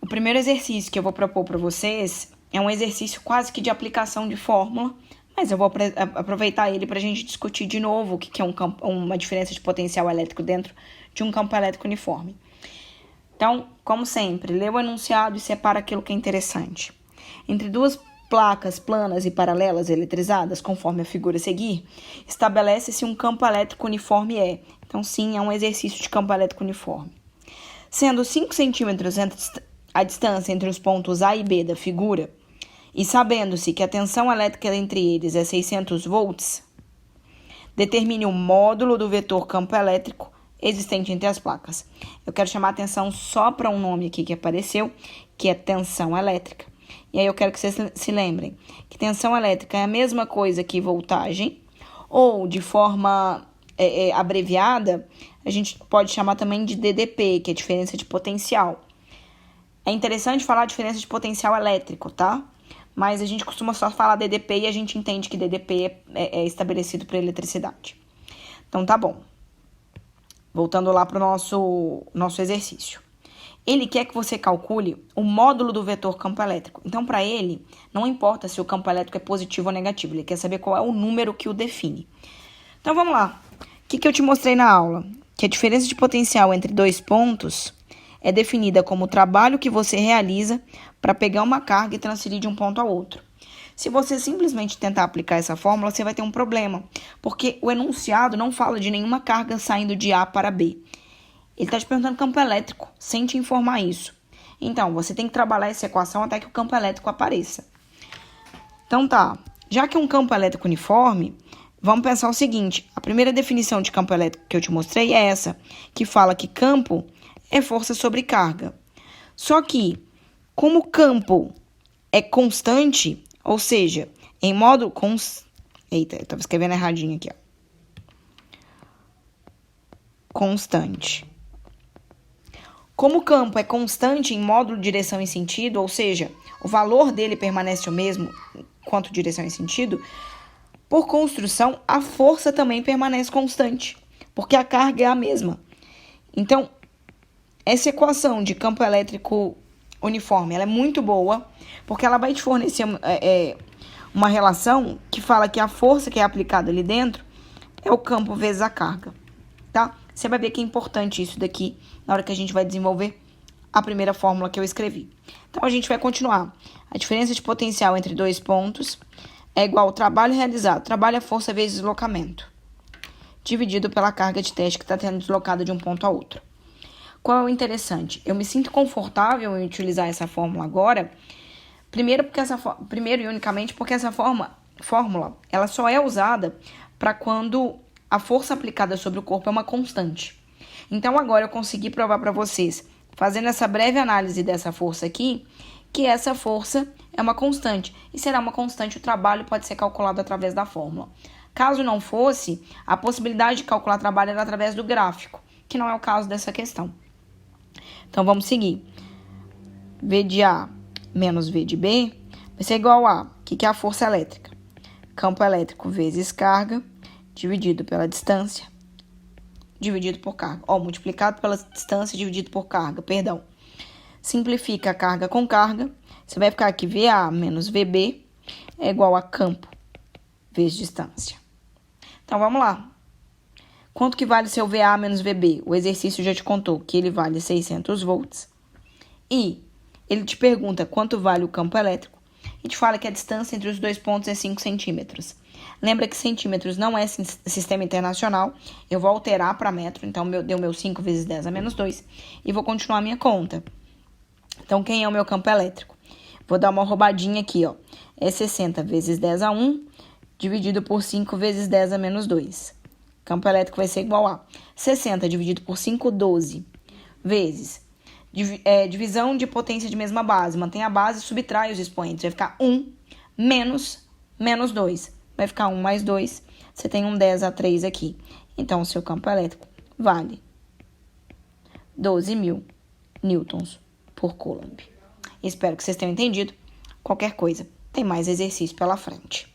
o primeiro exercício que eu vou propor para vocês é um exercício quase que de aplicação de fórmula, mas eu vou aproveitar ele para a gente discutir de novo o que é uma diferença de potencial elétrico dentro de um campo elétrico uniforme. Então, como sempre, lê o enunciado e separa aquilo que é interessante. Entre duas placas planas e paralelas eletrizadas, conforme a figura a seguir, estabelece-se um campo elétrico uniforme E. Então, sim, é um exercício de campo elétrico uniforme. Sendo 5 centímetros a distância entre os pontos A e B da figura, e sabendo-se que a tensão elétrica entre eles é 600 volts, determine o módulo do vetor campo elétrico existente entre as placas. Eu quero chamar a atenção só para um nome aqui que apareceu, que é tensão elétrica. E aí eu quero que vocês se lembrem que tensão elétrica é a mesma coisa que voltagem, ou de forma abreviada, a gente pode chamar também de DDP, que é diferença de potencial. É interessante falar diferença de potencial elétrico, tá? Mas a gente costuma só falar DDP e a gente entende que DDP é estabelecido para eletricidade. Então, tá bom. Voltando lá para o nosso exercício. Ele quer que você calcule o módulo do vetor campo elétrico. Então, para ele, não importa se o campo elétrico é positivo ou negativo. Ele quer saber qual é o número que o define. Então, vamos lá. O que eu te mostrei na aula? Que a diferença de potencial entre dois pontos é definida como o trabalho que você realiza para pegar uma carga e transferir de um ponto ao outro. Se você simplesmente tentar aplicar essa fórmula, você vai ter um problema, porque o enunciado não fala de nenhuma carga saindo de A para B. Ele está te perguntando campo elétrico, sem te informar isso. Então, você tem que trabalhar essa equação até que o campo elétrico apareça. Então tá, já que é um campo elétrico uniforme, vamos pensar o seguinte, a primeira definição de campo elétrico que eu te mostrei é essa, que fala que campo é força sobre carga. Só que, como o campo é constante, ou seja, em modo Eita, eu estava escrevendo erradinho aqui, ó. Constante. Como o campo é constante em módulo, direção e sentido, ou seja, o valor dele permanece o mesmo quanto direção e sentido, por construção, a força também permanece constante, porque a carga é a mesma. Então, essa equação de campo elétrico uniforme, ela é muito boa, porque ela vai te fornecer uma relação que fala que a força que é aplicada ali dentro é o campo vezes a carga, tá? Você vai ver que é importante isso daqui na hora que a gente vai desenvolver a primeira fórmula que eu escrevi. Então, a gente vai continuar. A diferença de potencial entre dois pontos é igual ao trabalho realizado. Trabalho é força vezes deslocamento, dividido pela carga de teste que está sendo deslocada de um ponto a outro. Qual é o interessante? Eu me sinto confortável em utilizar essa fórmula agora, primeiro e unicamente porque essa fórmula ela só é usada para quando a força aplicada sobre o corpo é uma constante. Então, agora eu consegui provar para vocês, fazendo essa breve análise dessa força aqui, que essa força é uma constante. E será uma constante, o trabalho pode ser calculado através da fórmula. Caso não fosse, a possibilidade de calcular trabalho era através do gráfico, que não é o caso dessa questão. Então, vamos seguir. V de A menos V de B vai ser igual a... O que é a força elétrica? Campo elétrico vezes carga, dividido pela distância, dividido por carga. Multiplicado pela distância, dividido por carga, perdão. Simplifica a carga com carga. Você vai ficar aqui, VA menos VB é igual a campo vezes distância. Então, vamos lá. Quanto que vale seu VA menos VB? O exercício já te contou que ele vale 600 volts. E ele te pergunta quanto vale o campo elétrico. E te fala que a distância entre os dois pontos é 5 centímetros. Lembra que centímetros não é sistema internacional. Eu vou alterar para metro. Então, deu meu 5 vezes 10 a menos 2. E vou continuar a minha conta. Então, quem é o meu campo elétrico? Vou dar uma roubadinha aqui, ó. É 60 vezes 10 a 1, dividido por 5 vezes 10 a menos 2. Campo elétrico vai ser igual a 60 dividido por 5, 12, vezes divisão de potência de mesma base. Mantém a base e subtrai os expoentes. Vai ficar 1 menos 2. Vai ficar 1 mais 2. Você tem um 10 a 3 aqui. Então, o seu campo elétrico vale 12.000 newtons por coulomb. Espero que vocês tenham entendido. Qualquer coisa, tem mais exercício pela frente.